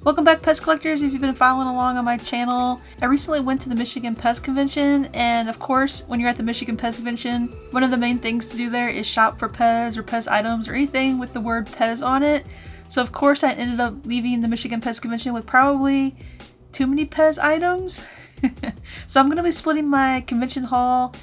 Welcome back, PEZ collectors. If you've been following along on my channel, I recently went to the Michigan PEZ Convention, and of course, when you're at the Michigan PEZ Convention, one of the main things to do there is shop for PEZ or PEZ items or anything with the word PEZ on it. So of course, I ended up leaving the Michigan PEZ Convention with probably too many PEZ items. So I'm going to be splitting my convention haul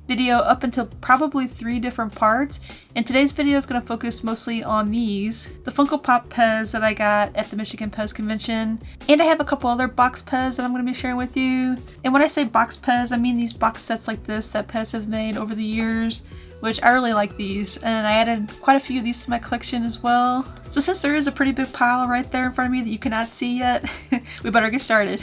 video up into probably 3 different parts, and today's video is going to focus mostly on these, the Funko Pop PEZ that I got at the Michigan PEZ Convention, and I have a couple other box PEZ that I'm going to be sharing with you. And when I say box PEZ, I mean these box sets like this that PEZ have made over the years, which I really like these, and I added quite a few of these to my collection as well. So since there is a pretty big pile right there in front of me that you cannot see yet, we better get started.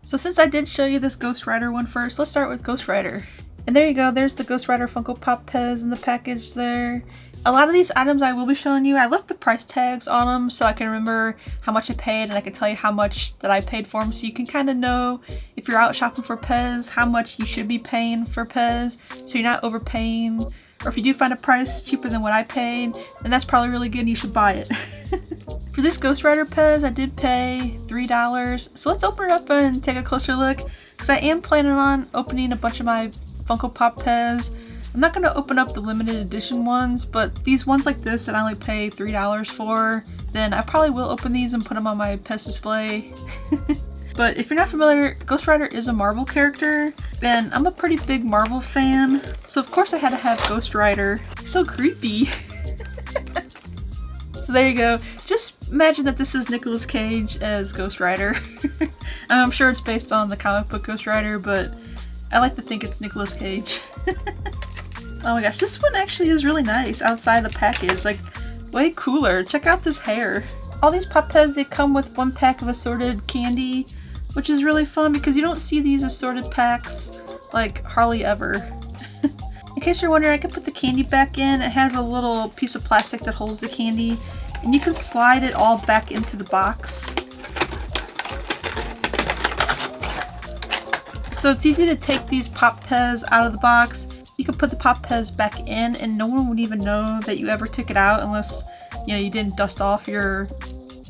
So since I did show you this Ghost Rider one first, let's start with Ghost Rider. And there you go, there's the Ghost Rider Funko Pop PEZ in the package there. A lot of these items I will be showing you, I left the price tags on them so I can remember how much I paid, and I can tell you how much that I paid for them, so you can kind of know if you're out shopping for PEZ, how much you should be paying for PEZ, so you're not overpaying. Or if you do find a price cheaper than what I paid, then that's probably really good and you should buy it. For this Ghost Rider PEZ, I did pay $3. So let's open it up and take a closer look, because I am planning on opening a bunch of my Funko Pop PEZ. I'm not going to open up the limited edition ones, but these ones like this that I only pay $3 for, then I probably will open these and put them on my PEZ display. But if you're not familiar, Ghost Rider is a Marvel character, and I'm a pretty big Marvel fan, so of course I had to have Ghost Rider. He's so creepy. So there you go. Just imagine that this is Nicolas Cage as Ghost Rider. I'm sure it's based on the comic book Ghost Rider, but I like to think it's Nicolas Cage. Oh my gosh, this one actually is really nice outside the package, like way cooler. Check out this hair. All these Pop PEZ, they come with 1 pack of assorted candy, which is really fun because you don't see these assorted packs like hardly ever. In case you're wondering, I can put the candy back in. It has a little piece of plastic that holds the candy, and you can slide it all back into the box. So it's easy to take these Pop PEZ out of the box. You can put the Pop PEZ back in and no one would even know that you ever took it out unless, you know, you didn't dust off your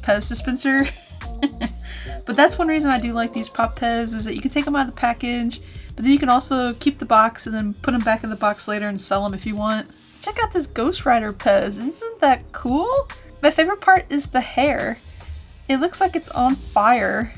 PEZ dispenser. But that's one reason I do like these Pop PEZ, is that you can take them out of the package, but then you can also keep the box and then put them back in the box later and sell them if you want. Check out this Ghost Rider PEZ. Isn't that cool? My favorite part is the hair. It looks like it's on fire.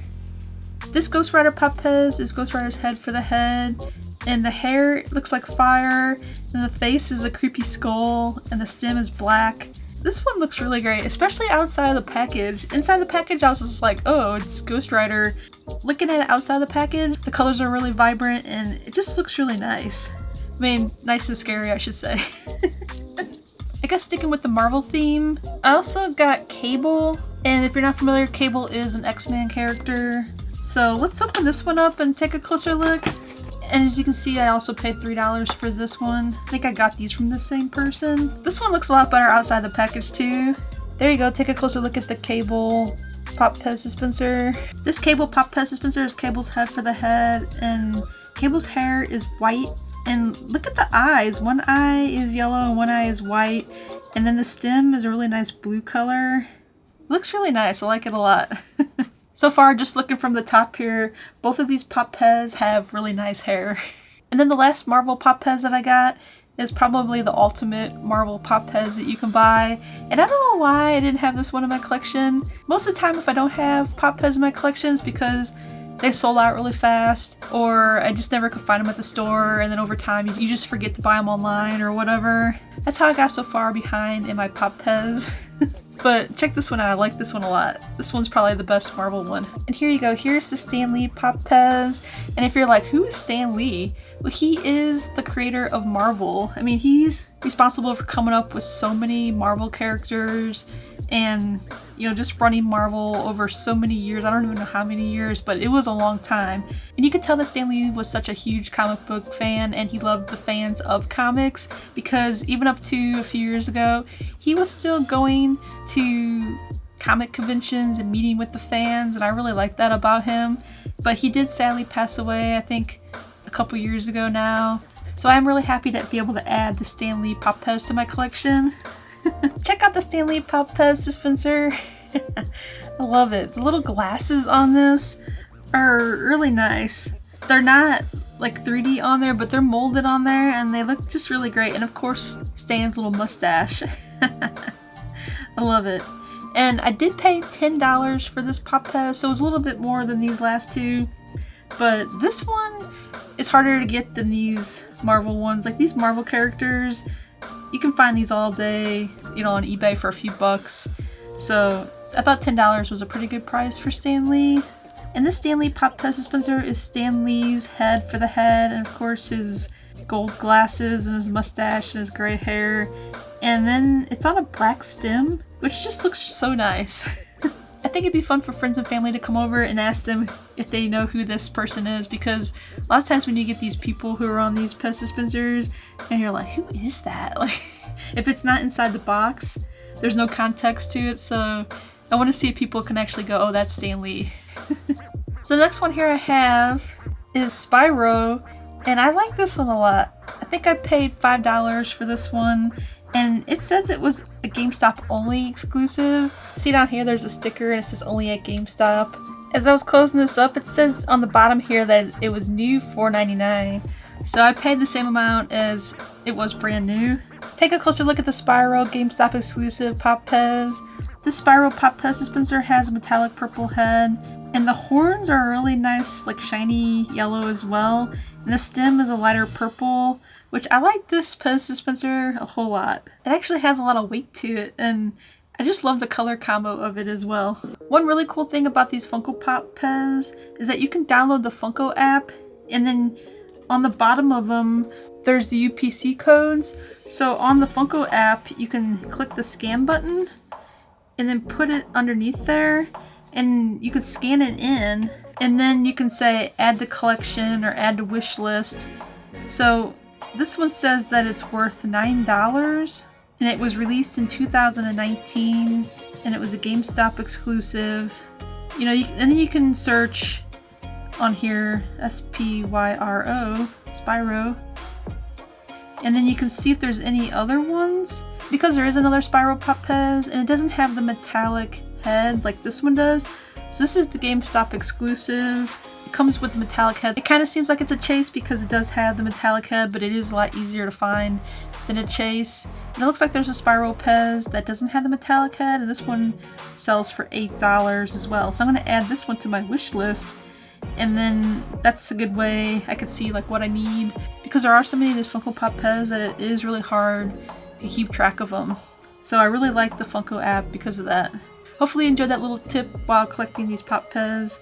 This Ghost Rider Pop PEZ is Ghost Rider's head for the head, and the hair looks like fire, and the face is a creepy skull, and the stem is black. This one looks really great, especially outside of the package. Inside the package, I was just like, oh, it's Ghost Rider. Looking at it outside the package, the colors are really vibrant, and it just looks really nice. I mean, nice and scary, I should say. I guess sticking with the Marvel theme, I also got Cable, and if you're not familiar, Cable is an X-Men character. So let's open this one up and take a closer look. And as you can see, I also paid $3 for this one. I think I got these from the same person. This one looks a lot better outside the package too. There you go, take a closer look at the Cable Pop PEZ dispenser. This Cable Pop PEZ dispenser is Cable's head for the head, and Cable's hair is white. And look at the eyes. One eye is yellow and one eye is white. And then the stem is a really nice blue color. It looks really nice, I like it a lot. So far, just looking from the top here, both of these Pop PEZ have really nice hair. And then the last Marvel Pop PEZ that I got is probably the ultimate Marvel Pop PEZ that you can buy. And I don't know why I didn't have this one in my collection. Most of the time if I don't have Pop PEZ in my collection, it's because they sold out really fast, or I just never could find them at the store, and then over time you just forget to buy them online or whatever. That's how I got so far behind in my Pop PEZ. But check this one out, I like this one a lot. This one's probably the best Marvel one. And here you go, here's the Stan Lee Pop PEZ. And if you're like, who is Stan Lee? Well, he is the creator of Marvel. I mean, he's responsible for coming up with so many Marvel characters and, you know, just running Marvel over so many years. I don't even know how many years, but it was a long time. And you could tell that Stan Lee was such a huge comic book fan, and he loved the fans of comics, because even up to a few years ago, he was still going to comic conventions and meeting with the fans, and I really like that about him. But he did sadly pass away, I think a couple years ago now. So I'm really happy to be able to add the Stan Lee Pop PEZ to my collection. Check out the Stan Lee Pop PEZ dispenser. I love it. The little glasses on this are really nice. They're not like 3D on there, but they're molded on there and they look just really great. And of course, Stan's little mustache. I love it. And I did pay $10 for this Pop PEZ, so it was a little bit more than these last two. But this one is harder to get than these Marvel ones. Like these Marvel characters, you can find these all day, you know, on eBay for a few bucks. So I thought $10 was a pretty good price for Stan Lee. And this Stan Lee Pop PEZ dispenser is Stan Lee's head for the head, and of course his gold glasses and his mustache and his gray hair. And then it's on a black stem, which just looks so nice. I think it'd be fun for friends and family to come over and ask them if they know who this person is, because a lot of times when you get these people who are on these PEZ dispensers and you're like, who is that? Like, if it's not inside the box, there's no context to it, so I want to see if people can actually go, oh, that's Stan Lee. So the next one here I have is Spyro, and I like this one a lot. I think I paid $5 for this one, and it says it was a Gamestop only exclusive. See down here there's a sticker and it says only at Gamestop. As I was closing this up, it says on the bottom here that it was new $4.99. So I paid the same amount as it was brand new. Take a closer look at the Spyro Gamestop exclusive Pop PEZ. This Spyro Pop PEZ dispenser has a metallic purple head, and the horns are really nice, like shiny yellow as well. And the stem is a lighter purple, which I like this PEZ dispenser a whole lot. It actually has a lot of weight to it, and I just love the color combo of it as well. One really cool thing about these Funko Pop PEZ is that you can download the Funko app, and then on the bottom of them, there's the UPC codes. So on the Funko app, you can click the scan button and then put it underneath there, and you can scan it in, and then you can say add to collection or add to wish list. So this one says that it's worth $9, and it was released in 2019, and it was a GameStop exclusive. You know, and then you can search on here, S-P-Y-R-O, Spyro, and then you can see if there's any other ones, because there is another Spyro Pop PEZ, and it doesn't have the metallic head like this one does. So this is the GameStop exclusive. It comes with the metallic head. It kind of seems like it's a chase because it does have the metallic head, but it is a lot easier to find than a chase. And it looks like there's a Spyro PEZ that doesn't have the metallic head, and this one sells for $8 as well. So I'm going to add this one to my wish list, and then that's a good way I could see like what I need, because there are so many of these Funko Pop PEZ that it is really hard to keep track of them. So I really like the Funko app because of that. Hopefully you enjoyed that little tip while collecting these Pop PEZ,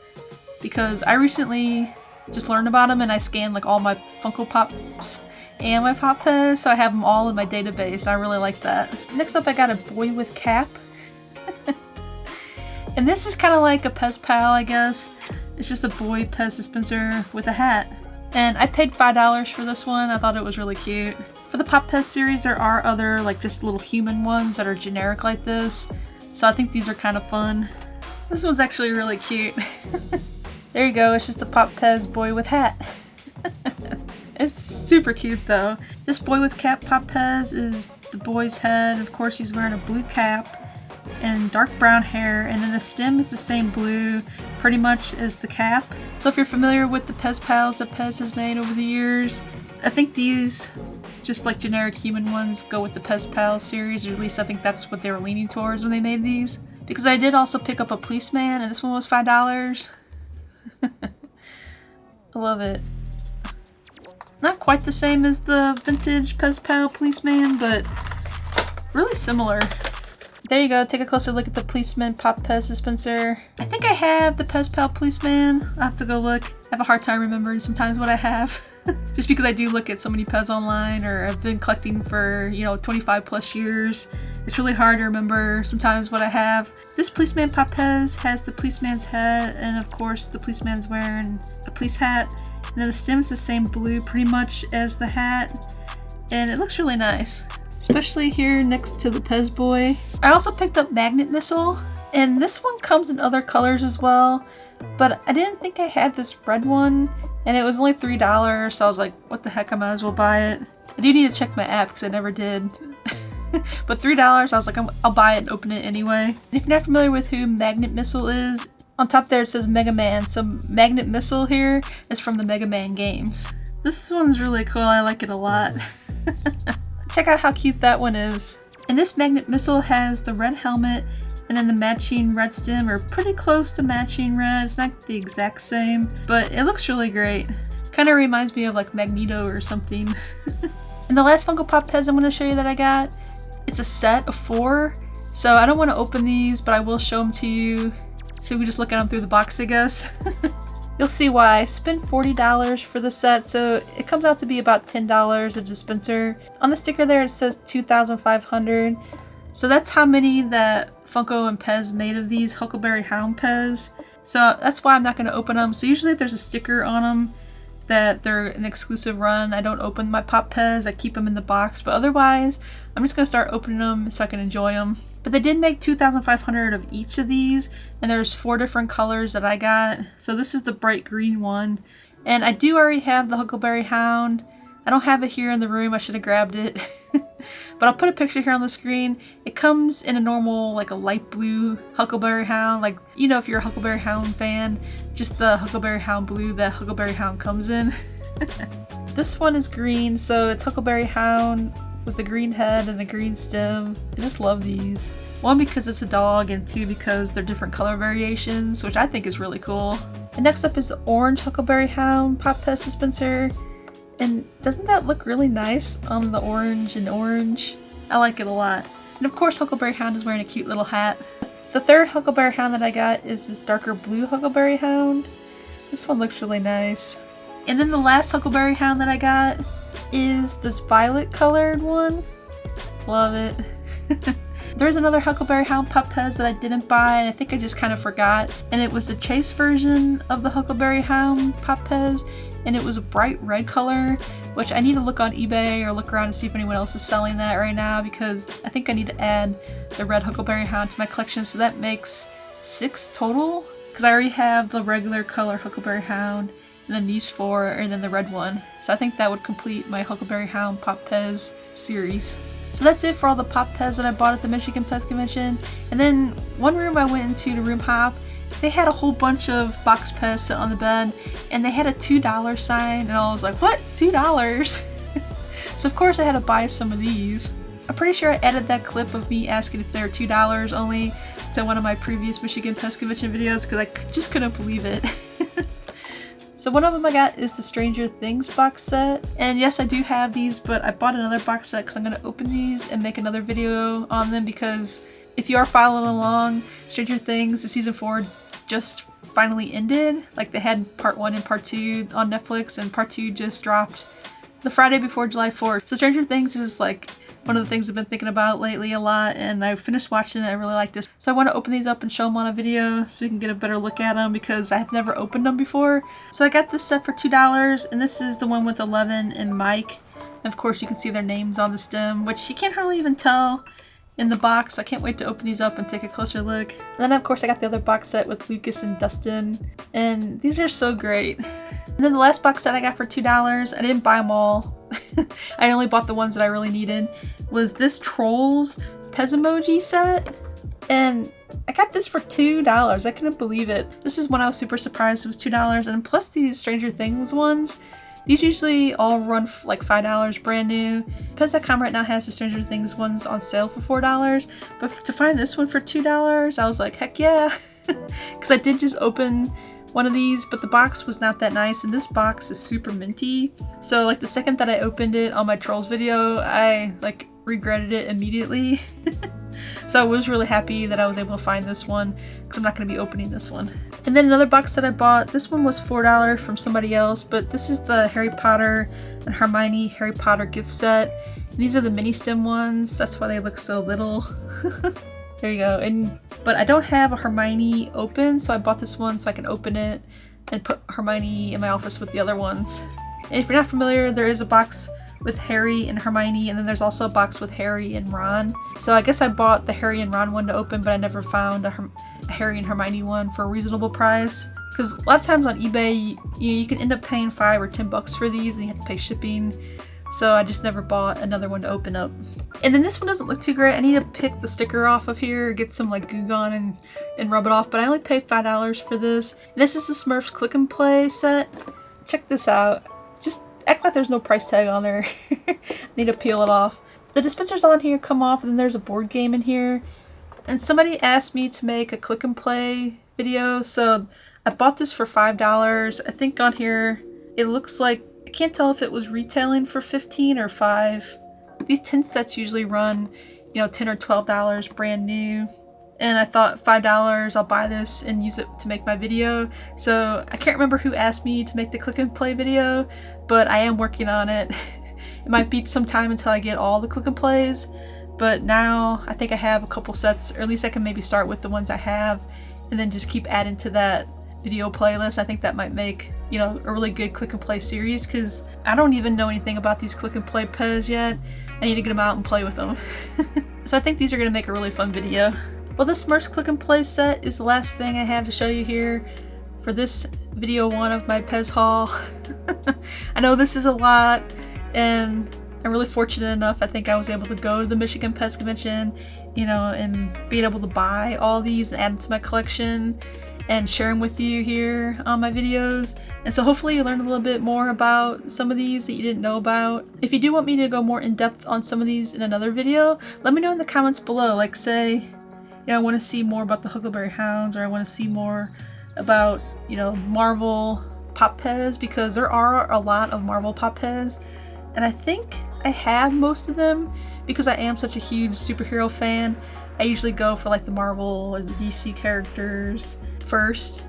because I recently just learned about them and I scanned like all my Funko Pops and my Pop PEZ, so I have them all in my database. I really like that. Next up I got a boy with cap. And this is kind of like a PEZ pal, I guess. It's just a boy PEZ dispenser with a hat. And I paid $5 for this one. I thought it was really cute. For the Pop PEZ series, there are other like just little human ones that are generic like this. So I think these are kind of fun. This one's actually really cute. There you go, it's just a Pop PEZ boy with hat. It's super cute though. This boy with cap Pop PEZ is the boy's head. Of course he's wearing a blue cap and dark brown hair, and then the stem is the same blue pretty much as the cap. So if you're familiar with the PEZ pals that PEZ has made over the years, I think these, just like generic human ones, go with the PEZ pals series, or at least I think that's what they were leaning towards when they made these. Because I did also pick up a Policeman, and this one was $5. I love it. Not quite the same as the vintage PEZ pal Policeman, but really similar. There you go, take a closer look at the Policeman Pop PEZ dispenser. I think I have the PEZ pal Policeman. I'll have to go look. I have a hard time remembering sometimes what I have. Just because I do look at so many PEZ online, or I've been collecting for, 25 plus years. It's really hard to remember sometimes what I have. This Policeman Pop PEZ has the policeman's head, and of course the policeman's wearing a police hat. And then the stem is the same blue pretty much as the hat. And it looks really nice, especially here next to the PEZ boy. I also picked up Magnet Missile, and this one comes in other colors as well, but I didn't think I had this red one, and it was only $3, so I was like, what the heck, I might as well buy it. I do need to check my app because I never did. But $3, I was like, I'll buy it and open it anyway. And if you're not familiar with who Magnet Missile is, on top there it says Megaman. So Magnet Missile here is from the Megaman games. This one's really cool, I like it a lot. Check out how cute that one is. And this Magnet Missile has the red helmet and then the matching red stem, or pretty close to matching red. It's not the exact same, but it looks really great. Kind of reminds me of like Magneto or something. And the last Funko Pop PEZ I'm going to show you that I got, it's a set of 4. So I don't want to open these, but I will show them to you. So we just look at them through the box, I guess. You'll see why. I spent $40 for the set, so it comes out to be about $10 a dispenser. On the sticker there it says 2,500. So that's how many that Funko and PEZ made of these Huckleberry Hound PEZ. So that's why I'm not going to open them. So usually if there's a sticker on them that they're an exclusive run, I don't open my Pop PEZ, I keep them in the box. But otherwise, I'm just going to start opening them so I can enjoy them. But they did make 2,500 of each of these, and there's 4 different colors that I got. So this is the bright green one. And I do already have the Huckleberry Hound. I don't have it here in the room, I should have grabbed it. But I'll put a picture here on the screen. It comes in a normal, like a light blue Huckleberry Hound. Like, you know, if you're a Huckleberry Hound fan, just the Huckleberry Hound blue that Huckleberry Hound comes in. This one is green, so it's Huckleberry Hound with a green head and a green stem. I just love these. 1, because it's a dog, and 2, because they're different color variations, which I think is really cool. And next up is the orange Huckleberry Hound Pop PEZ dispenser. And doesn't that look really nice on the orange and orange? I like it a lot. And of course Huckleberry Hound is wearing a cute little hat. The third Huckleberry Hound that I got is this darker blue Huckleberry Hound. This one looks really nice. And then the last Huckleberry Hound that I got is this violet colored one. Love it. There's another Huckleberry Hound Pop PEZ that I didn't buy, and I think I just kind of forgot. And it was the chase version of the Huckleberry Hound Pop PEZ. And it was a bright red color, which I need to look on eBay or look around and see if anyone else is selling that right now, because I think I need to add the red Huckleberry Hound to my collection, so that makes 6 total, because I already have the regular color Huckleberry Hound, and then these 4, and then the red one. So I think that would complete my Huckleberry Hound Pop PEZ series. So that's it for all the Pop PEZ that I bought at the Michigan PEZ Convention. And then one room I went into to room hop, they had a whole bunch of box PEZ sitting on the bed, and they had a $2 sign, and I was like, what? $2? So of course I had to buy some of these. I'm pretty sure I added that clip of me asking if they were $2 only to one of my previous Michigan PEZ Convention videos, because I just couldn't believe it. So one of them I got is the Stranger Things box set, and yes, I do have these, but I bought another box set because I'm going to open these and make another video on them, because if you are following along, Stranger Things, the season 4 just finally ended. Like, they had part 1 and part 2 on Netflix, and part 2 just dropped the Friday before July 4th. So Stranger Things is like one of the things I've been thinking about lately a lot, and I finished watching it. I really like this. So I want to open these up and show them on a video so we can get a better look at them, because I have never opened them before. So I got this set for $2, and this is the one with Eleven and Mike. And of course you can see their names on the stem, which you can't hardly even tell in the box. I can't wait to open these up and take a closer look. And then of course I got the other box set with Lucas and Dustin, and these are so great. And then the last box set I got for $2, I didn't buy them all. I only bought the ones that I really needed, was this Trolls PEZ emoji set, and I got this for $2. I couldn't believe it. This is one I was super surprised it was $2, and plus these Stranger Things ones, these usually all run like $5 brand new. PEZ.com right now has the Stranger Things ones on sale for $4, but to find this one for $2, I was like, heck yeah. Because I did just open one of these, but the box was not that nice, and this box is super minty. So like the second that I opened it on my Trolls video, I like regretted it immediately. So I was really happy that I was able to find this one, because I'm not going to be opening this one. And then another box that I bought, this one was $4 from somebody else, but this is the Harry Potter and Hermione Harry Potter gift set. And these are the mini stem ones, that's why they look so little. There you go. But I don't have a Hermione open, so I bought this one so I can open it and put Hermione in my office with the other ones. And if you're not familiar, there is a box with Harry and Hermione, and then there's also a box with Harry and Ron. So I guess I bought the Harry and Ron one to open, but I never found a Harry and Hermione one for a reasonable price. because a lot of times on eBay you can end up paying $5 or $10 for these and you have to pay shipping. So I just never bought another one to open up. And then this one doesn't look too great. I need to pick the sticker off of here, get some like Goo Gone and rub it off, but I only paid $5 for this. And this is the Smurfs Click and Play set. Check this out. Just act like there's no price tag on there. I need to peel it off. The dispensers on here come off, and then there's a board game in here. And somebody asked me to make a click and play video, so I bought this for $5. I think on here it looks like, I can't tell if it was retailing for $15 or $5. These 10 sets usually run, you know, $10 or $12 brand new. And I thought $5, I'll buy this and use it to make my video. So I can't remember who asked me to make the click and play video, but I am working on it. It might be some time until I get all the click and plays, but now I think I have a couple sets, or at least I can maybe start with the ones I have and then just keep adding to that video playlist. I think that might make, you know, a really good click and play series, because I don't even know anything about these click and play PEZ yet. I need to get them out and play with them. So I think these are going to make a really fun video. Well, this Smurfs Click and Play set is the last thing I have to show you here for this video 1 of my PEZ haul. I know this is a lot, and I'm really fortunate enough, I think I was able to go to the Michigan PEZ Convention, you know, and being able to buy all these and add them to my collection and share them with you here on my videos. And so hopefully you learned a little bit more about some of these that you didn't know about. If you do want me to go more in depth on some of these in another video, let me know in the comments below. Like, say, you know, I want to see more about the Huckleberry Hounds, or I want to see more about, you know, Marvel Pop PEZ, because there are a lot of Marvel Pop PEZ, and I think I have most of them because I am such a huge superhero fan. I usually go for like the Marvel or the DC characters first.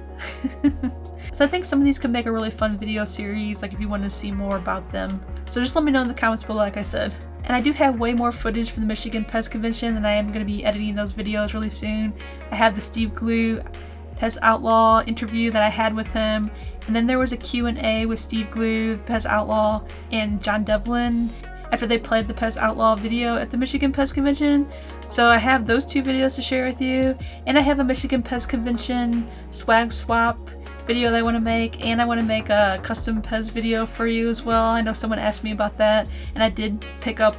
So I think some of these could make a really fun video series, like if you want to see more about them. So just let me know in the comments below, like I said. And I do have way more footage from the Michigan PEZ Convention, and I am going to be editing those videos really soon. I have the Steve Glue PEZ Outlaw interview that I had with him, and then there was a Q&A with Steve Glue, PEZ Outlaw, and John Devlin after they played the PEZ Outlaw video at the Michigan PEZ Convention. So I have those 2 videos to share with you, and I have a Michigan PEZ Convention swag swap video that I want to make, and I want to make a custom PEZ video for you as well. I know someone asked me about that, and I did pick up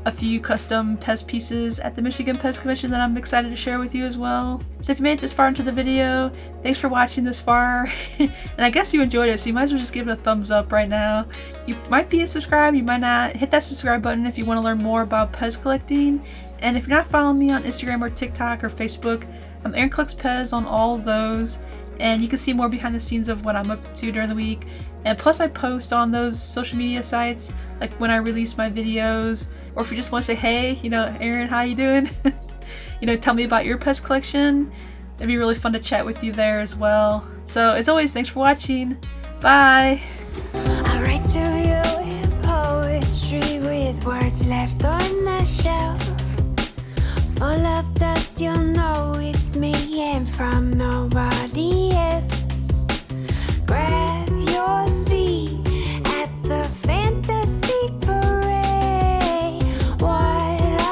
a few custom PEZ pieces at the Michigan PEZ Convention that I'm excited to share with you as well. So if you made it this far into the video, thanks for watching this far. And I guess you enjoyed it, so you might as well just give it a thumbs up right now. You might be subscribed, you might not. Hit that subscribe button if you want to learn more about PEZ collecting. And if you're not following me on Instagram or TikTok or Facebook, I'm Erin Collects PEZ on all of those. And you can see more behind the scenes of what I'm up to during the week. And plus I post on those social media sites, like when I release my videos, or if you just want to say, hey, you know, Erin, how you doing? You know, tell me about your PEZ collection. It'd be really fun to chat with you there as well. So as always, thanks for watching. Bye! I write to you in poetry with words left on the shelf. Full of dust, you'll know it's me and from nowhere.